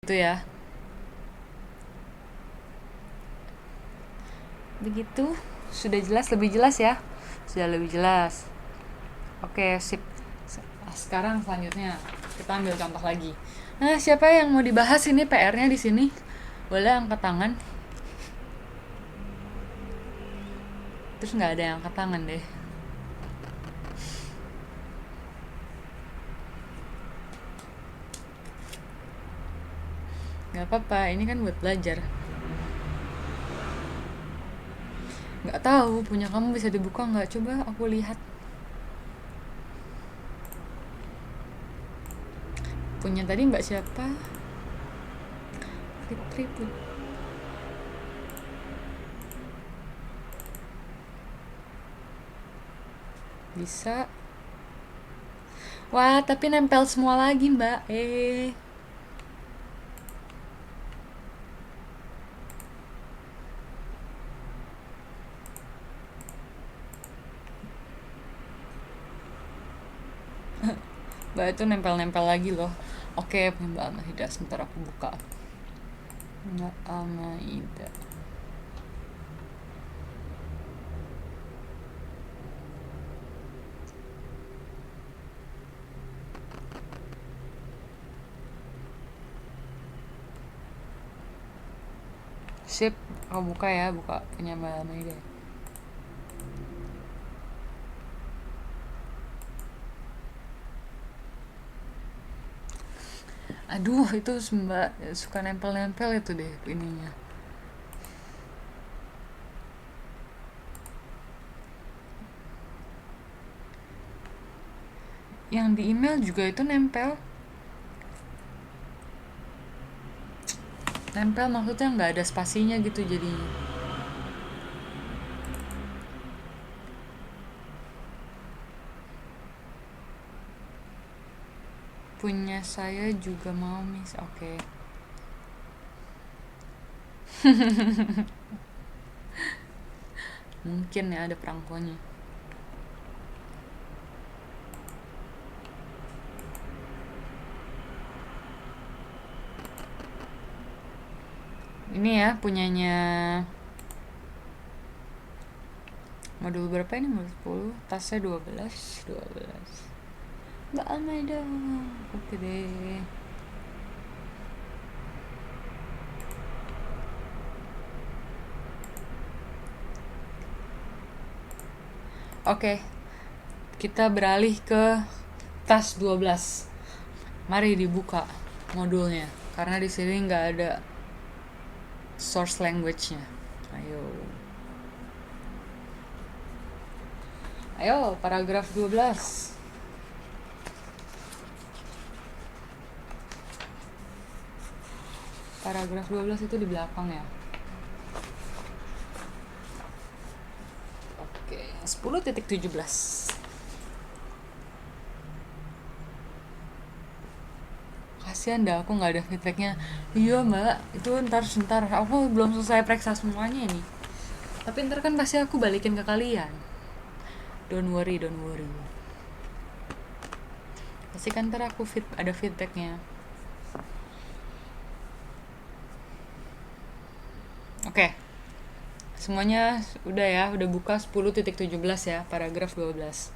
Itu ya. Begitu. Sudah jelas, lebih jelas ya. Sudah lebih jelas. Oke, sip. Sekarang selanjutnya kita ambil contoh lagi. Nah, siapa yang mau dibahas ini PR-nya di sini? Boleh angkat tangan. Terus nggak ada yang angkat tangan deh. Nggak apa-apa, ini kan buat belajar. Nggak tahu, punya kamu bisa dibuka nggak? Coba aku lihat. Punya tadi mbak siapa? Fitri pun. Bisa. Wah, tapi nempel semua lagi mbak. Mbak itu nempel-nempel lagi loh. Oke, punya Mbak Almaida. Sebentar aku buka. Mbak Almaida. Sip, aku buka ya, buka punya Mbak Almaida. Aduh, itu Mbak suka nempel-nempel itu deh ininya. Yang di email juga itu nempel. Nempel maksudnya nggak ada spasinya gitu jadinya. Punya saya juga mau miss. Oke. Mungkin ya ada perangkonya. Ini ya punyanya modul berapa ini? Modul 10, tasnya 12. Mbak Almaida. Oke deh. Oke, kita beralih ke tas 12. Mari dibuka modulnya karena di sini nggak ada source language-nya. Ayo. Ayo, paragraf 12. Paragraf 12 itu di belakang ya. Oke, 10.17. Kasian dah aku nggak ada feedbacknya. Iya mbak, itu ntar sebentar. Aku belum selesai periksa semuanya ini. Tapi ntar kan pasti aku balikin ke kalian. Don't worry, don't worry. Pasti kan ntar aku ada feedbacknya. Oke. Semuanya udah ya, udah buka 10.17 ya, paragraf 12.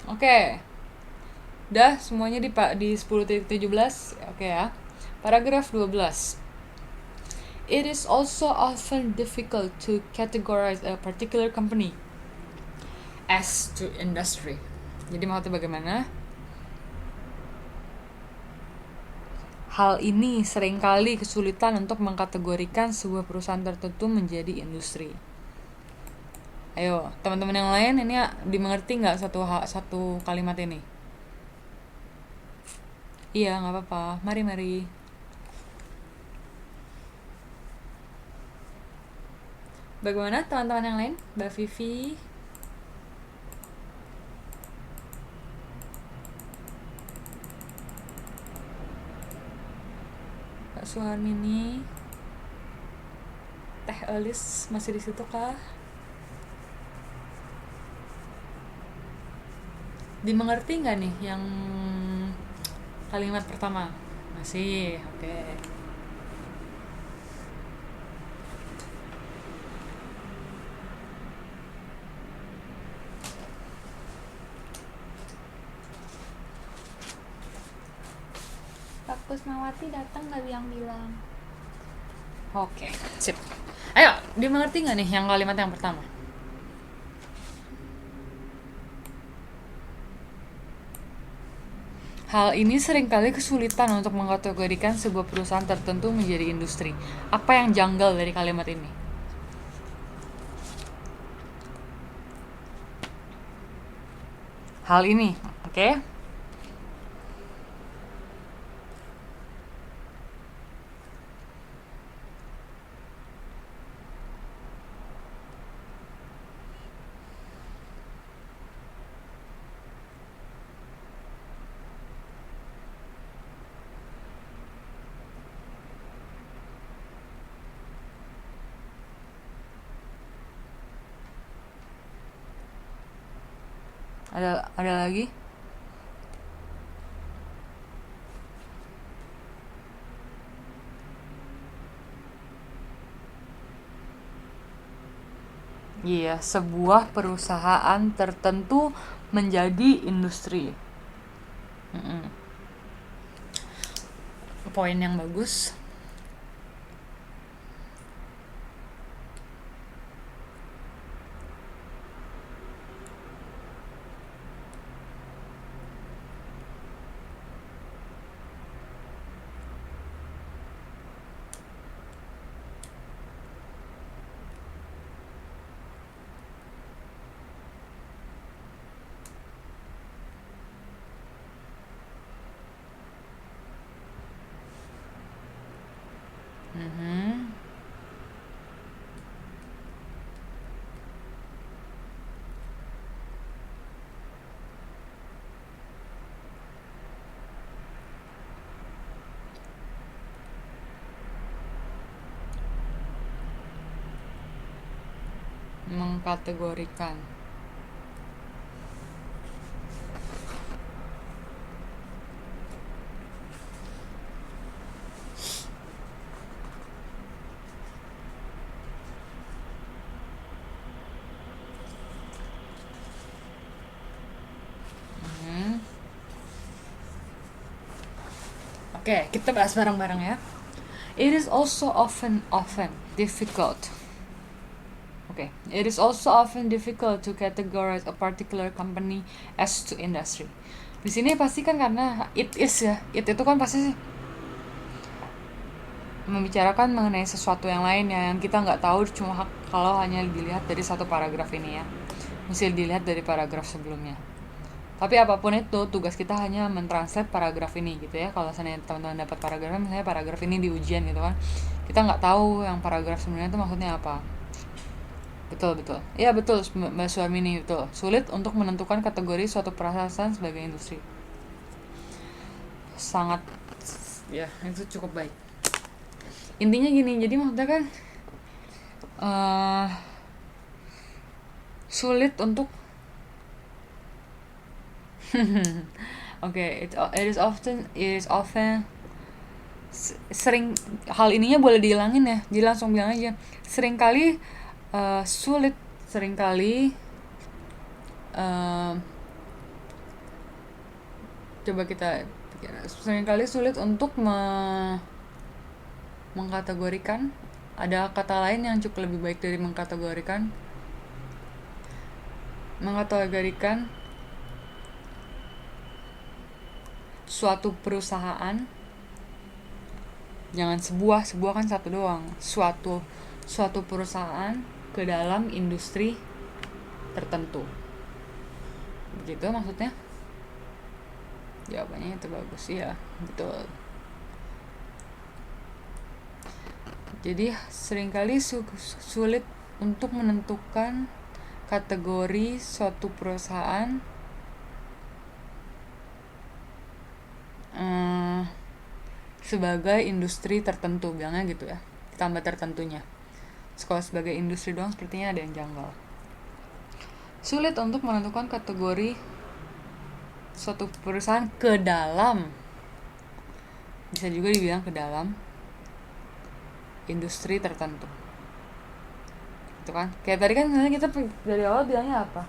Oke. Udah semuanya di 10.17. Oke ya. Paragraf 12. It is also often difficult to categorize a particular company as to industry. Jadi maksudnya bagaimana? Hal ini seringkali kesulitan untuk mengkategorikan sebuah perusahaan tertentu menjadi industri. Ayo, teman-teman yang lain ini dimengerti nggak satu kalimat ini? Iya, nggak apa-apa. Mari. Bagaimana teman-teman yang lain? Mbak Vivi? Mbak Suharmini, Teh Elis masih di situ kah? Dimengerti nggak nih yang kalimat pertama? Masih, oke. Pak Kusmawati datang nggak bilang-bilang. Oke, sip. Ayo, dimengerti nggak nih yang kalimat yang pertama? Hal ini seringkali kesulitan untuk mengkategorikan sebuah perusahaan tertentu menjadi industri. Apa yang janggal dari kalimat ini? Hal ini, oke? Ada lagi? Iya, sebuah perusahaan tertentu menjadi industri. Mm-mm. Poin yang bagus. Mhm. Mengkategorikan. Mhm. Oke, kita bahas bareng-bareng ya. It is also often difficult. Okay, it is also often difficult to categorize a particular company as to industry. Di sini pasti kan karena it is ya, it itu kan pasti membicarakan mengenai sesuatu yang lain yang kita nggak tahu cuma kalau hanya dilihat dari satu paragraf ini ya, mesti dilihat dari paragraf sebelumnya. Tapi apapun itu, tugas kita hanya mentranslate paragraf ini gitu ya. Kalau misalnya teman-teman dapat paragraf, misalnya paragraf ini di ujian gitu kan, kita nggak tahu yang paragraf sebenarnya itu maksudnya apa. Betul, betul. Iya betul, Mbak Suamini, betul. Sulit untuk menentukan kategori suatu perusahaan sebagai industri. Sangat, ya itu cukup baik. Intinya gini, jadi maksudnya kan sulit untuk Oke, it is often sering, hal ininya boleh dihilangin ya. Jadi langsung bilang aja. Seringkali sulit, seringkali coba kita pikir, seringkali sulit untuk mengkategorikan. Ada kata lain yang cukup lebih baik dari mengkategorikan. Mengkategorikan suatu perusahaan, jangan sebuah kan satu doang, suatu perusahaan ke dalam industri tertentu, begitu maksudnya. Jawabannya itu bagus, iya betul. Jadi seringkali sulit untuk menentukan kategori suatu perusahaan sebagai industri tertentu, bilangnya gitu ya, ditambah tertentunya. Kalau sebagai industri doang sepertinya ada yang janggal. Sulit untuk menentukan kategori suatu perusahaan ke dalam, bisa juga dibilang ke dalam industri tertentu. Itu kan, kayak tadi kan kita dari awal bilangnya apa?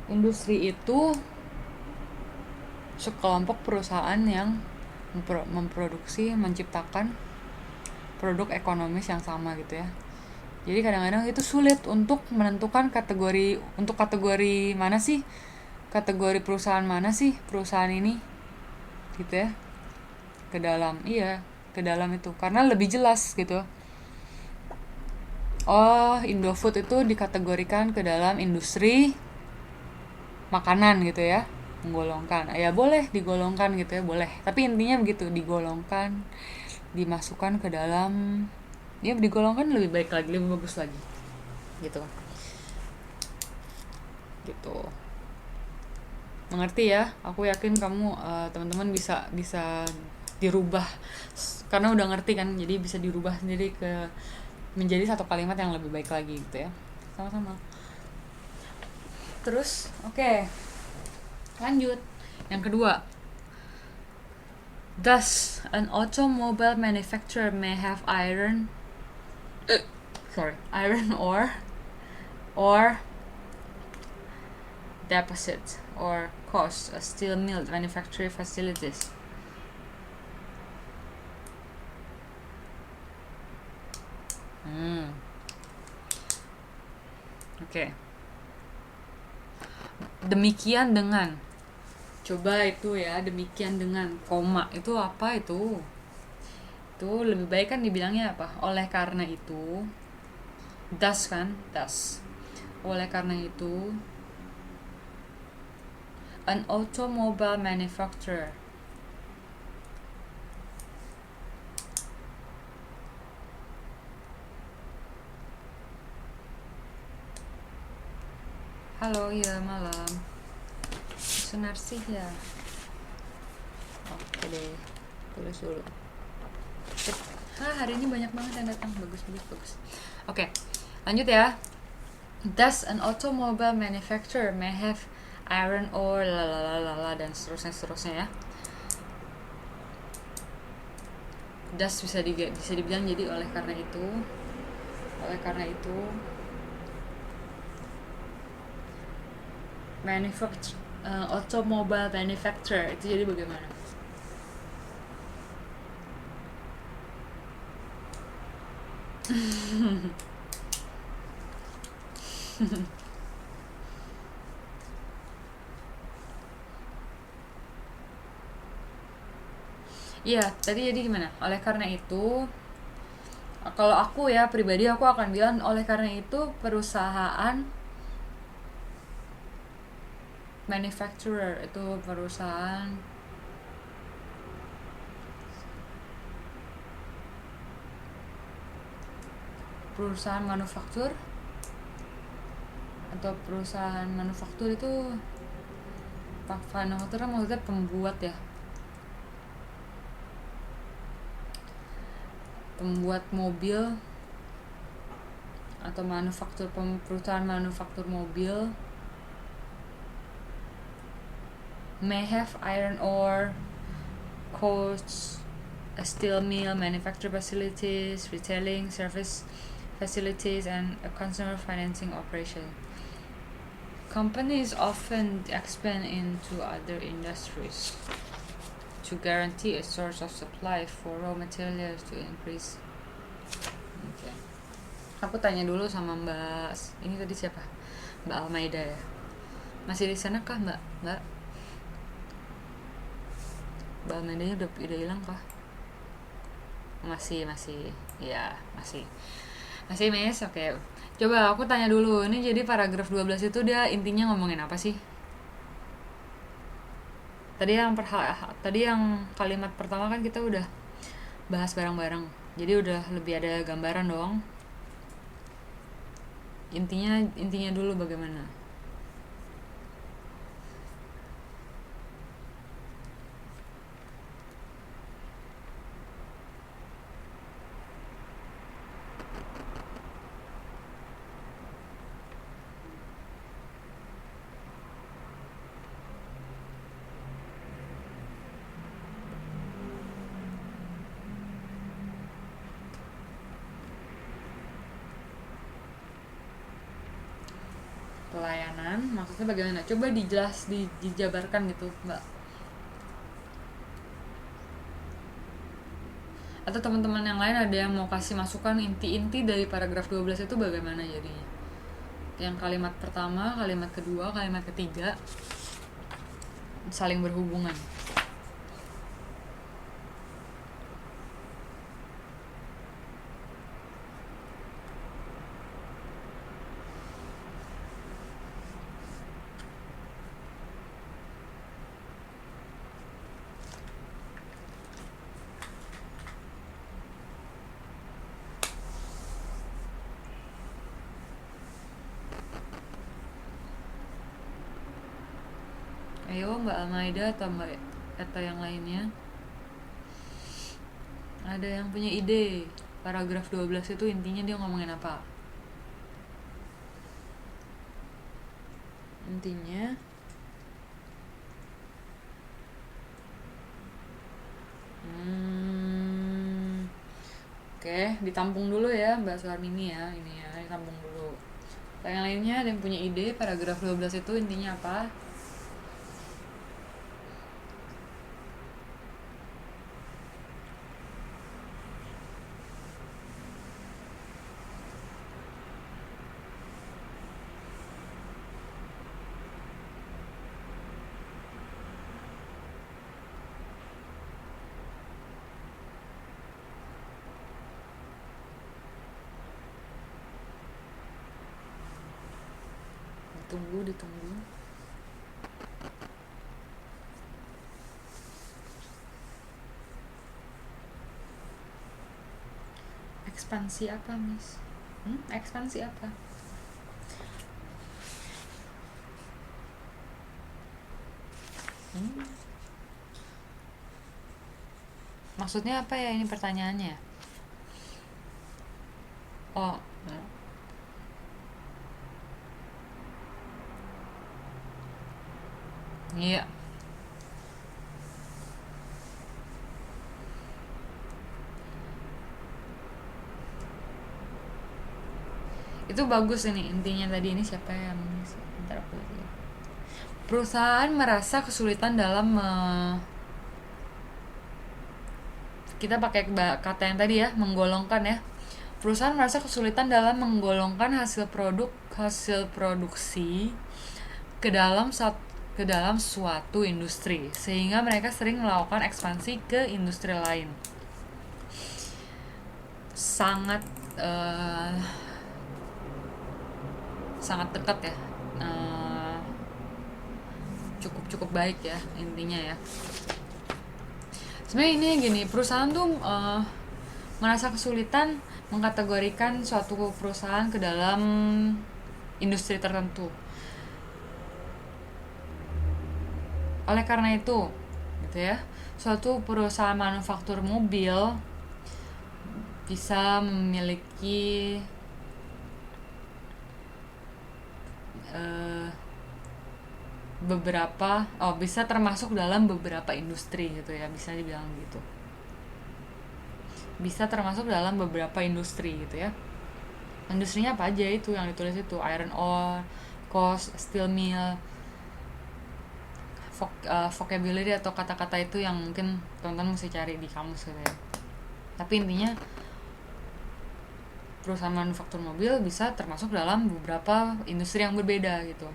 Industri itu sekelompok perusahaan yang memproduksi, menciptakan produk ekonomis yang sama gitu ya. Jadi kadang-kadang itu sulit untuk menentukan kategori, untuk kategori mana sih, kategori perusahaan mana sih perusahaan ini gitu ya, ke dalam, iya ke dalam itu karena lebih jelas gitu. Oh, Indofood itu dikategorikan ke dalam industri makanan gitu ya, menggolongkan ya, boleh digolongkan gitu ya, boleh, tapi intinya begitu, digolongkan, dimasukkan ke dalam, ya digolongkan lebih baik lagi, lebih bagus lagi gitu gitu. Mengerti ya, aku yakin kamu teman-teman bisa bisa dirubah karena udah ngerti kan, jadi bisa dirubah sendiri ke menjadi satu kalimat yang lebih baik lagi gitu ya. Sama-sama. Terus oke. Lanjut. Yang kedua, thus an automobile manufacturer may have iron or deposit or cost a steel mill manufacturing facilities. Oke. Demikian dengan, coba itu ya, demikian dengan koma itu apa itu lebih baik kan dibilangnya apa? Oleh karena itu, thus kan, thus, oleh karena itu an automobile manufacturer halo, ya malam, Sunarsih ya. Oke deh, tulis dulu. Hari ini banyak banget yang datang, bagus. Oke, lanjut ya. Thus an automobile manufacturer may have iron ore lalalala dan seterusnya ya. Thus bisa dibilang jadi oleh karena itu automobile manufacturer itu jadi bagaimana? Iya, tadi jadi gimana? Oleh karena itu, kalau aku ya pribadi aku akan bilang oleh karena itu perusahaan manufacturer itu perusahaan manufaktur, atau perusahaan manufaktur itu manufaktur kan maksudnya pembuat ya, pembuat mobil atau perusahaan manufaktur mobil may have iron ore, coats, a steel mill, manufacturing facilities, retailing, service facilities, and a consumer financing operation. Companies often expand into other industries to guarantee a source of supply for raw materials to increase. Okay. Aku tanya dulu sama Mbak, ini tadi siapa? Mbak Almaida ya. Masih di sana kah Mbak? Mbak Almaidanya udah hilang kah? Masih ya, masih Mes. Oke. Coba aku tanya dulu, ini jadi paragraf 12 itu dia intinya ngomongin apa sih? Tadi yang kalimat pertama kan kita udah bahas bareng-bareng, jadi udah lebih ada gambaran dong. Intinya dulu bagaimana? Pelayanan maksudnya bagaimana? Coba dijabarkan gitu, Mbak. Atau teman-teman yang lain ada yang mau kasih masukan inti-inti dari paragraf 12 itu bagaimana jadinya? Yang kalimat pertama, kalimat kedua, kalimat ketiga saling berhubungan. Ayo Mbak Almaida atau Mbak Eta yang lainnya, ada yang punya ide paragraf 12 itu intinya dia ngomongin apa? Intinya Oke, ditampung dulu ya Mbak Suharmini ya, ini ya, ditampung dulu. Yang lainnya ada yang punya ide paragraf 12 itu intinya apa? Ditunggu. Ekspansi apa, Miss? Ekspansi apa? Maksudnya apa ya ini pertanyaannya? Oh, iya. Itu bagus ini intinya tadi, ini siapa yang bentar aku lihat. Perusahaan merasa kesulitan dalam kita pakai kata yang tadi ya, menggolongkan ya. Perusahaan merasa kesulitan dalam menggolongkan hasil produksi ke dalam suatu industri, sehingga mereka sering melakukan ekspansi ke industri lain. Sangat dekat ya, cukup baik ya intinya ya. Sebenarnya ini gini, perusahaan tuh merasa kesulitan mengkategorikan suatu perusahaan ke dalam industri tertentu. Oleh karena itu, gitu ya, suatu perusahaan manufaktur mobil bisa memiliki bisa termasuk dalam beberapa industri gitu ya, bisa dibilang gitu. Bisa termasuk dalam beberapa industri gitu ya. Industrinya apa aja itu yang ditulis itu, iron ore, steel mill, vocabulary atau kata-kata itu yang mungkin teman-teman mesti cari di kamus gitu ya. Tapi intinya perusahaan manufaktur mobil bisa termasuk dalam beberapa industri yang berbeda gitu.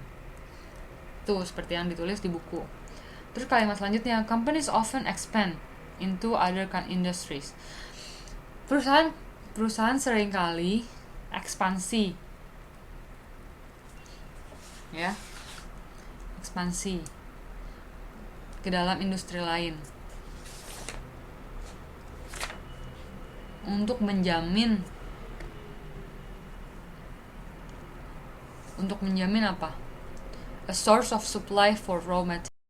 Tuh seperti yang ditulis di buku. Terus kalimat selanjutnya, companies often expand into other industries. Perusahaan seringkali ekspansi, ya, ekspansi ke dalam industri lain untuk menjamin apa? A source of supply for raw material.